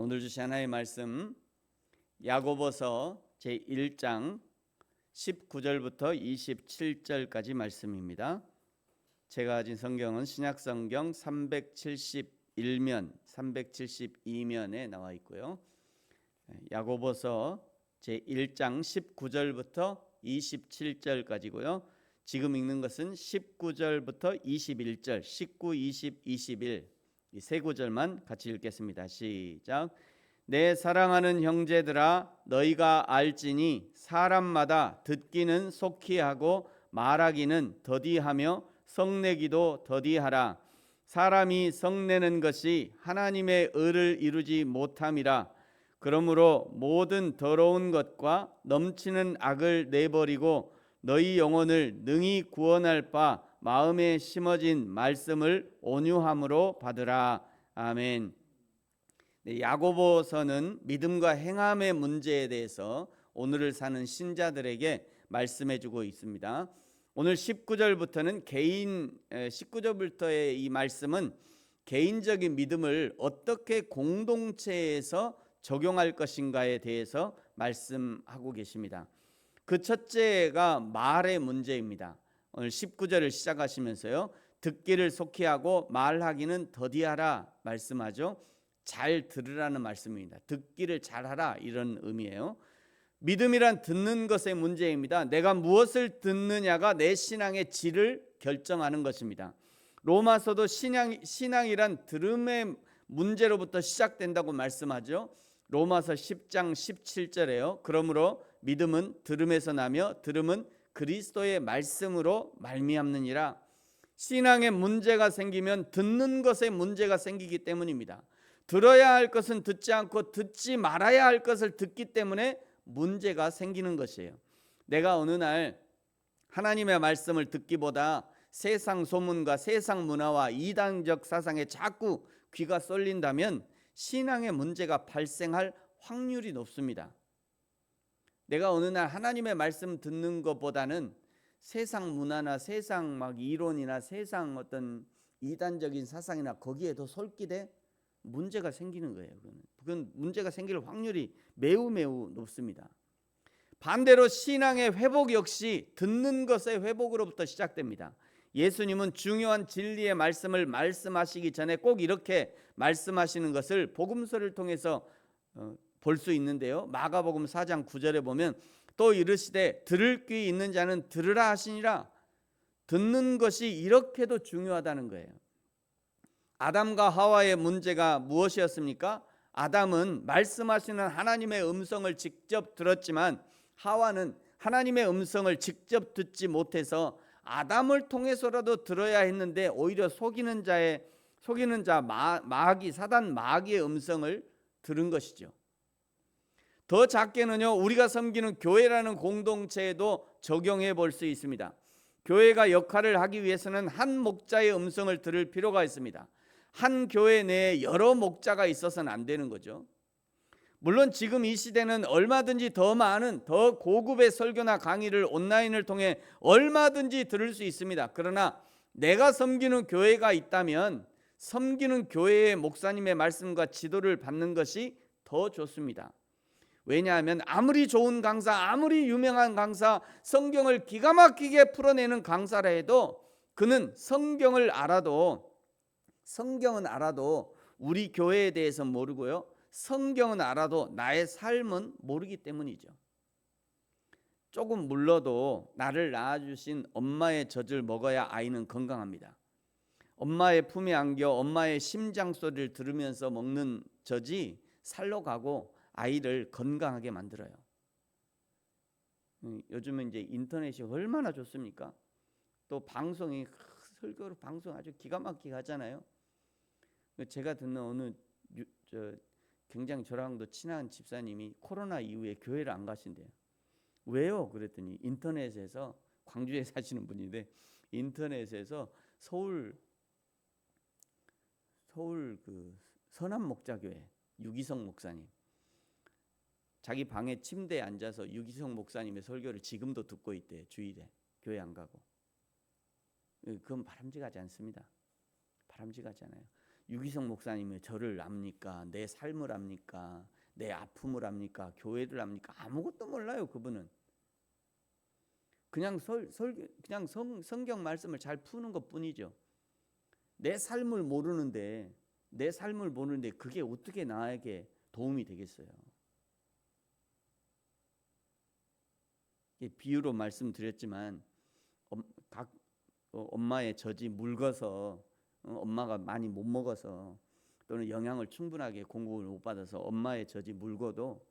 오늘 주신 하나의 말씀 야고보서 제1장 19절부터 27절까지 말씀입니다. 제가 가진 성경은 신약성경 371면, 372면에 나와 있고요. 야고보서 제1장 19절부터 27절까지고요. 지금 읽는 것은 19절부터 21절, 19, 20, 21 이 세 구절만 같이 읽겠습니다. 시작. 내 사랑하는 형제들아, 너희가 알지니 사람마다 듣기는 속히 하고 말하기는 더디하며 성내기도 더디하라. 사람이 성내는 것이 하나님의 의를 이루지 못함이라. 그러므로 모든 더러운 것과 넘치는 악을 내버리고 너희 영혼을 능히 구원할 바 마음에 심어진 말씀을 온유함으로 받으라. 아멘. 야고보서는 믿음과 행함의 문제에 대해서 오늘을 사는 신자들에게 말씀해주고 있습니다. 오늘 19절부터는 19절부터의 이 말씀은 개인적인 믿음을 어떻게 공동체에서 적용할 것인가에 대해서 말씀하고 계십니다. 그 첫째가 말의 문제입니다. 오늘 19절을 시작하시면서요, 듣기를 속히 하고 말하기는 더디하라 말씀하죠. 잘 들으라는 말씀입니다. 듣기를 잘하라 이런 의미예요. 믿음이란 듣는 것의 문제입니다. 내가 무엇을 듣느냐가 내 신앙의 질을 결정하는 것입니다. 로마서도 신앙이란 들음의 문제로부터 시작된다고 말씀하죠. 로마서 10장 17절에요. 그러므로 믿음은 들음에서 나며 들음은 그리스도의 말씀으로 말미암느니라. 신앙에 문제가 생기면 듣는 것에 문제가 생기기 때문입니다. 들어야 할 것은 듣지 않고 듣지 말아야 할 것을 듣기 때문에 문제가 생기는 것이에요. 내가 어느 날 하나님의 말씀을 듣기보다 세상 소문과 세상 문화와 이단적 사상에 자꾸 귀가 쏠린다면 신앙의 문제가 발생할 확률이 높습니다. 내가 어느 날 하나님의 말씀 듣는 것보다는 세상 문화나 세상 막 이론이나 세상 어떤 이단적인 사상이나 거기에 더 솔깃해 문제가 생기는 거예요. 그건 문제가 생길 확률이 매우 높습니다. 반대로 신앙의 회복 역시 듣는 것의 회복으로부터 시작됩니다. 예수님은 중요한 진리의 말씀을 말씀하시기 전에 꼭 이렇게 말씀하시는 것을 복음서를 통해서 볼 수 있는데요. 마가복음 4장 9절에 보면 또 이르시되 들을 귀 있는 자는 들으라 하시니라. 듣는 것이 이렇게도 중요하다는 거예요. 아담과 하와의 문제가 무엇이었습니까? 아담은 말씀하시는 하나님의 음성을 직접 들었지만 하와는 하나님의 음성을 직접 듣지 못해서 아담을 통해서라도 들어야 했는데 오히려 속이는 자 마귀 사단 마귀의 음성을 들은 것이죠. 더 작게는요, 우리가 섬기는 교회라는 공동체에도 적용해 볼 수 있습니다. 교회가 역할을 하기 위해서는 한 목자의 음성을 들을 필요가 있습니다. 한 교회 내에 여러 목자가 있어서는 안 되는 거죠. 물론 지금 이 시대는 얼마든지 더 많은 더 고급의 설교나 강의를 온라인을 통해 얼마든지 들을 수 있습니다. 그러나 내가 섬기는 교회가 있다면 섬기는 교회의 목사님의 말씀과 지도를 받는 것이 더 좋습니다. 왜냐하면 아무리 좋은 강사, 아무리 유명한 강사, 성경을 기가 막히게 풀어내는 강사라 해도 그는 성경은 알아도 우리 교회에 대해서 모르고요, 성경은 알아도 나의 삶은 모르기 때문이죠. 조금 물러도 나를 낳아주신 엄마의 젖을 먹어야 아이는 건강합니다. 엄마의 품에 안겨 엄마의 심장 소리를 들으면서 먹는 젖이 살로 가고 아이를 건강하게 만들어요. 요즘은 이제 인터넷이 얼마나 좋습니까? 또 방송이 설교로 방송 아주 기가 막히게 하잖아요. 제가 듣는 어느 굉장히 저랑도 친한 집사님이 코로나 이후에 교회를 안 가신대요. 왜요? 그랬더니 인터넷에서, 광주에 사시는 분인데 인터넷에서 서울 그 선한 목자교회 유기성 목사님, 자기 방에 침대에 앉아서 유기성 목사님의 설교를 지금도 듣고 있대요. 주일에 교회 안 가고. 그건 바람직하지 않습니다. 바람직하지 않아요. 유기성 목사님이 저를 압니까? 내 삶을 압니까? 내 아픔을 압니까? 교회를 압니까? 아무것도 몰라요. 그분은 그냥 성경 말씀을 잘 푸는 것뿐이죠. 내 삶을 모르는데 그게 어떻게 나에게 도움이 되겠어요? 비유로 말씀드렸지만 엄마의 젖이 묽어서 엄마가 많이 못 먹어서 또는 영양을 충분하게 공급을 못 받아서 엄마의 젖이 묽어도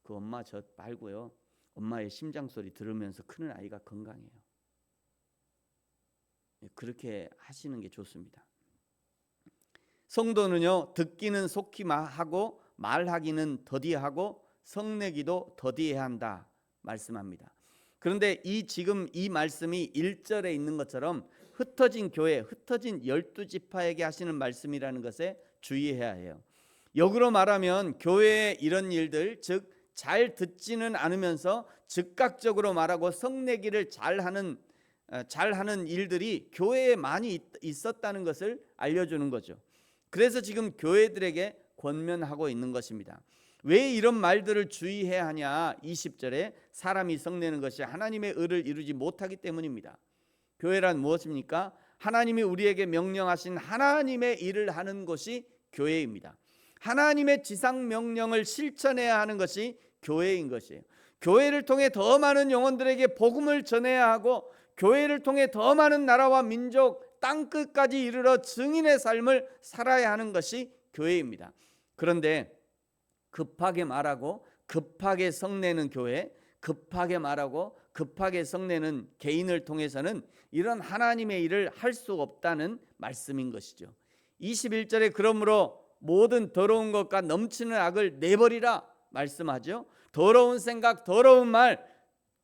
그 엄마 젖 말고요, 엄마의 심장 소리 들으면서 크는 아이가 건강해요. 그렇게 하시는 게 좋습니다. 성도는요, 듣기는 속히 하고 말하기는 더디하고 성내기도 더디해야 한다 말씀합니다. 그런데 지금 이 말씀이 1절에 있는 것처럼 흩어진 교회, 흩어진 12지파에게 하시는 말씀이라는 것에 주의해야 해요. 역으로 말하면 교회의 이런 일들, 즉 잘 듣지는 않으면서 즉각적으로 말하고 성내기를 잘하는 일들이 교회에 많이 있었다는 것을 알려주는 거죠. 그래서 지금 교회들에게 권면하고 있는 것입니다. 왜 이런 말들을 주의해야 하냐? 20절에 사람이 성내는 것이 하나님의 의를 이루지 못하기 때문입니다. 교회란 무엇입니까? 하나님이 우리에게 명령하신 하나님의 일을 하는 것이 교회입니다. 하나님의 지상 명령을 실천해야 하는 것이 교회인 것이에요. 교회를 통해 더 많은 영혼들에게 복음을 전해야 하고, 교회를 통해 더 많은 나라와 민족 땅끝까지 이르러 증인의 삶을 살아야 하는 것이 교회입니다. 그런데 급하게 말하고 급하게 성내는 교회, 급하게 말하고 급하게 성내는 개인을 통해서는 이런 하나님의 일을 할 수 없다는 말씀인 것이죠. 21절에 그러므로 모든 더러운 것과 넘치는 악을 내버리라 말씀하죠. 더러운 생각, 더러운 말,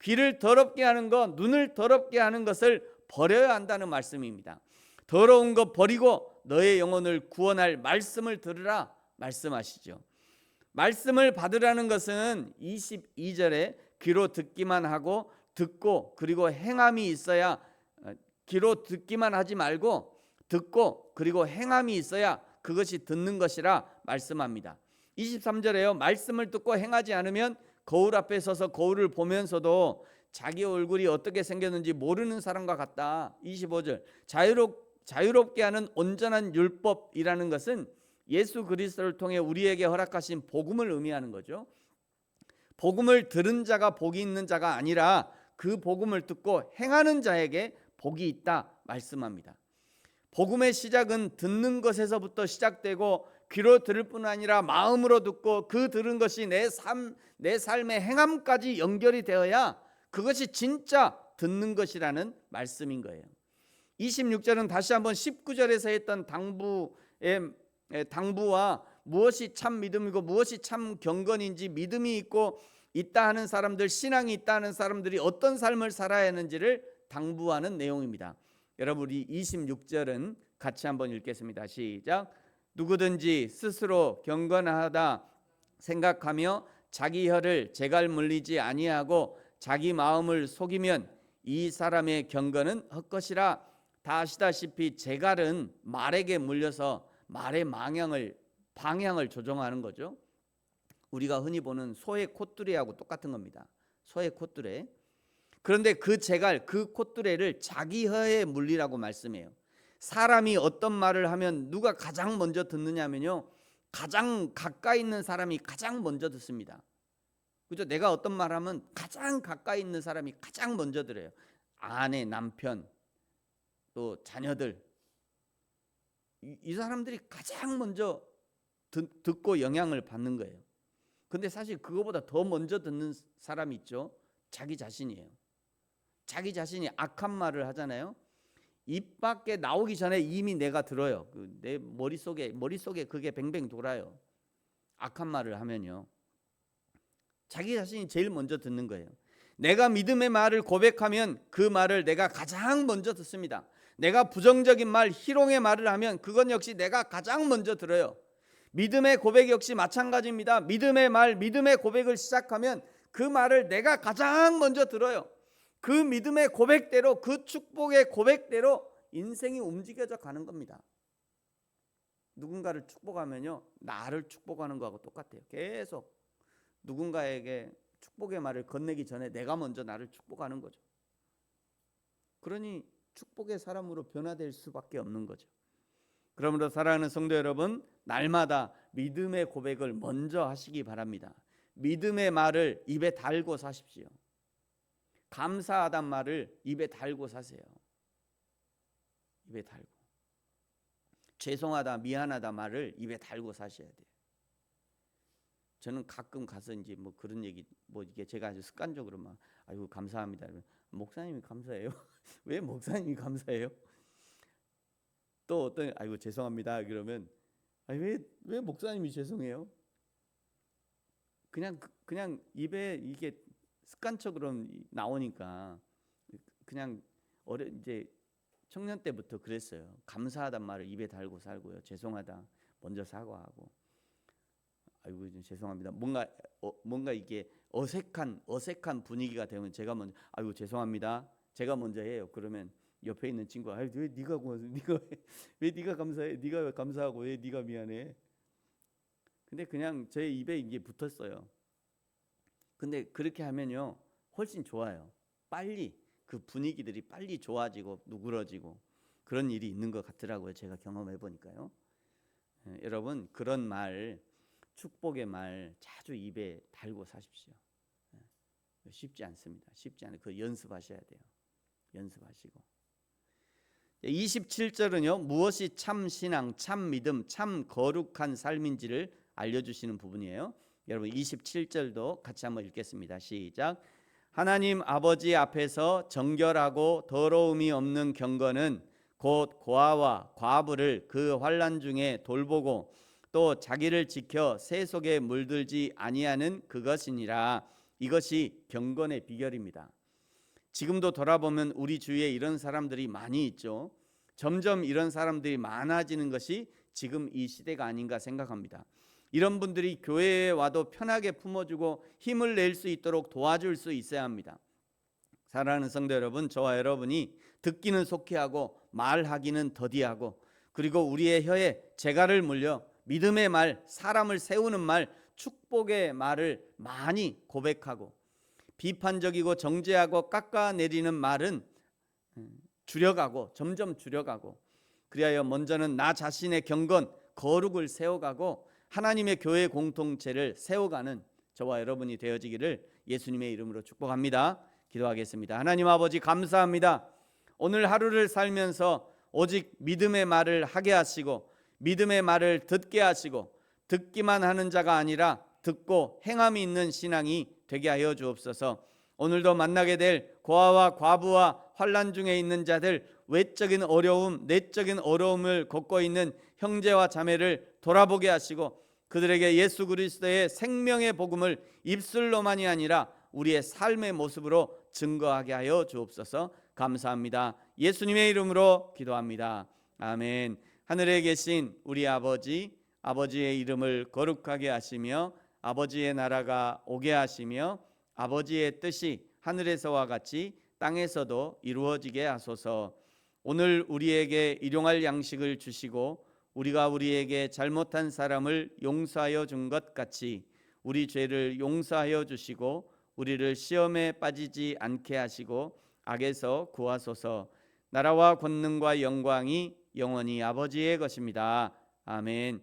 귀를 더럽게 하는 것, 눈을 더럽게 하는 것을 버려야 한다는 말씀입니다. 더러운 것 버리고 너의 영혼을 구원할 말씀을 들으라 말씀하시죠. 말씀을 받으라는 것은 22절에 귀로 듣기만 하고 듣고 그리고 행함이 있어야, 귀로 듣기만 하지 말고 듣고 그리고 행함이 있어야 그것이 듣는 것이라 말씀합니다. 23절에요. 말씀을 듣고 행하지 않으면 거울 앞에 서서 거울을 보면서도 자기 얼굴이 어떻게 생겼는지 모르는 사람과 같다. 25절 자유롭게 하는 온전한 율법이라는 것은 예수 그리스도를 통해 우리에게 허락하신 복음을 의미하는 거죠. 복음을 들은 자가 복이 있는 자가 아니라 그 복음을 듣고 행하는 자에게 복이 있다 말씀합니다. 복음의 시작은 듣는 것에서부터 시작되고 귀로 들을 뿐 아니라 마음으로 듣고 그 들은 것이 내 삶의 행함까지 연결이 되어야 그것이 진짜 듣는 것이라는 말씀인 거예요. 26절은 다시 한번 19절에서 했던 당부와 무엇이 참 믿음이고 무엇이 참 경건인지, 믿음이 있다 하는 사람들, 신앙이 있다 하는 사람들이 어떤 삶을 살아야 하는지를 당부하는 내용입니다. 여러분, 우리 26절은 같이 한번 읽겠습니다. 시작. 누구든지 스스로 경건하다 생각하며 자기 혀를 재갈 물리지 아니하고 자기 마음을 속이면 이 사람의 경건은 헛것이라. 다 아시다시피 재갈은 말에게 물려서 말의 방향을 조정하는 거죠. 우리가 흔히 보는 소의 콧뚜레하고 똑같은 겁니다. 소의 콧뚜레. 그런데 그 재갈, 그 콧뚜레를 자기 혀에 물리라고 말씀해요. 사람이 어떤 말을 하면 누가 가장 먼저 듣느냐면요, 가장 가까이 있는 사람이 가장 먼저 듣습니다. 그죠? 내가 어떤 말을 하면 가장 가까이 있는 사람이 가장 먼저 들어요. 아내, 남편, 또 자녀들, 이 사람들이 가장 먼저 듣고 영향을 받는 거예요. 근데 사실 그거보다 더 먼저 듣는 사람이 있죠. 자기 자신이에요. 자기 자신이 악한 말을 하잖아요. 입 밖에 나오기 전에 이미 내가 들어요. 내 머릿속에 그게 뱅뱅 돌아요. 악한 말을 하면요, 자기 자신이 제일 먼저 듣는 거예요. 내가 믿음의 말을 고백하면 그 말을 내가 가장 먼저 듣습니다. 내가 부정적인 말, 희롱의 말을 하면 그건 역시 내가 가장 먼저 들어요. 믿음의 고백 역시 마찬가지입니다. 믿음의 말, 믿음의 고백을 시작하면 그 말을 내가 가장 먼저 들어요. 그 믿음의 고백대로, 그 축복의 고백대로 인생이 움직여져 가는 겁니다. 누군가를 축복하면요, 나를 축복하는 거하고 똑같아요. 계속 누군가에게 축복의 말을 건네기 전에 내가 먼저 나를 축복하는 거죠. 그러니 축복의 사람으로 변화될 수밖에 없는 거죠. 그러므로 사랑하는 성도 여러분, 날마다 믿음의 고백을 먼저 하시기 바랍니다. 믿음의 말을 입에 달고 사십시오. 감사하단 말을 입에 달고 사세요. 입에 달고. 죄송하다, 미안하다 말을 입에 달고 사셔야 돼요. 저는 가끔 가서 이제 뭐 그런 얘기, 뭐 이게 제가 아주 습관적으로 막 아이고 감사합니다. 목사님이 감사해요? 왜 목사님이 감사해요? 또 어떤 아이고 죄송합니다. 그러면 왜 목사님이 죄송해요? 그냥 입에 이게 습관적으로 나오니까 그냥 이제 청년 때부터 그랬어요. 감사하단 말을 입에 달고 살고요. 죄송하다 먼저 사과하고 아이고 죄송합니다. 뭔가 이게 어색한 분위기가 되면 제가 먼저 아이고 죄송합니다. 제가 먼저 해요. 그러면 옆에 있는 친구가 왜 네가 왜 네가 감사해? 네가 왜 감사하고 왜 네가 미안해? 근데 그냥 제 입에 이게 붙었어요. 근데 그렇게 하면요 훨씬 좋아요. 빨리 그 분위기들이 빨리 좋아지고 누그러지고 그런 일이 있는 것 같더라고요. 제가 경험해 보니까요. 여러분 그런 말, 축복의 말 자주 입에 달고 사십시오. 쉽지 않습니다. 쉽지 않아요. 그 연습하셔야 돼요. 연습하시고 27절은요 무엇이 참 신앙, 참 믿음, 참 거룩한 삶인지를 알려주시는 부분이에요. 여러분 27절도 같이 한번 읽겠습니다. 시작. 하나님 아버지 앞에서 정결하고 더러움이 없는 경건은 곧 고아와 과부를 그 환난 중에 돌보고 또 자기를 지켜 새 속에 물들지 아니하는 그것이니라. 이것이 경건의 비결입니다. 지금도 돌아보면 우리 주위에 이런 사람들이 많이 있죠. 점점 이런 사람들이 많아지는 것이 지금 이 시대가 아닌가 생각합니다. 이런 분들이 교회에 와도 편하게 품어주고 힘을 낼 수 있도록 도와줄 수 있어야 합니다. 사랑하는 성도 여러분, 저와 여러분이 듣기는 속히 하고 말하기는 더디하고 그리고 우리의 혀에 재갈을 물려 믿음의 말, 사람을 세우는 말, 축복의 말을 많이 고백하고 비판적이고 정죄하고 깎아내리는 말은 줄여가고 점점 줄여가고 그리하여 먼저는 나 자신의 경건, 거룩을 세워가고 하나님의 교회 공동체를 세워가는 저와 여러분이 되어지기를 예수님의 이름으로 축복합니다. 기도하겠습니다. 하나님 아버지 감사합니다. 오늘 하루를 살면서 오직 믿음의 말을 하게 하시고 믿음의 말을 듣게 하시고 듣기만 하는 자가 아니라 듣고 행함이 있는 신앙이 되게 하여 주옵소서. 오늘도 만나게 될 고아와 과부와 환난 중에 있는 자들, 외적인 어려움, 내적인 어려움을 겪고 있는 형제와 자매를 돌아보게 하시고 그들에게 예수 그리스도의 생명의 복음을 입술로만이 아니라 우리의 삶의 모습으로 증거하게 하여 주옵소서. 감사합니다. 예수님의 이름으로 기도합니다. 아멘. 하늘에 계신 우리 아버지, 아버지의 이름을 거룩하게 하시며 아버지의 나라가 오게 하시며 아버지의 뜻이 하늘에서와 같이 땅에서도 이루어지게 하소서. 오늘 우리에게 일용할 양식을 주시고 우리가 우리에게 잘못한 사람을 용서하여 준 것 같이 우리 죄를 용서하여 주시고 우리를 시험에 빠지지 않게 하시고 악에서 구하소서. 나라와 권능과 영광이 영원히 아버지의 것입니다. 아멘.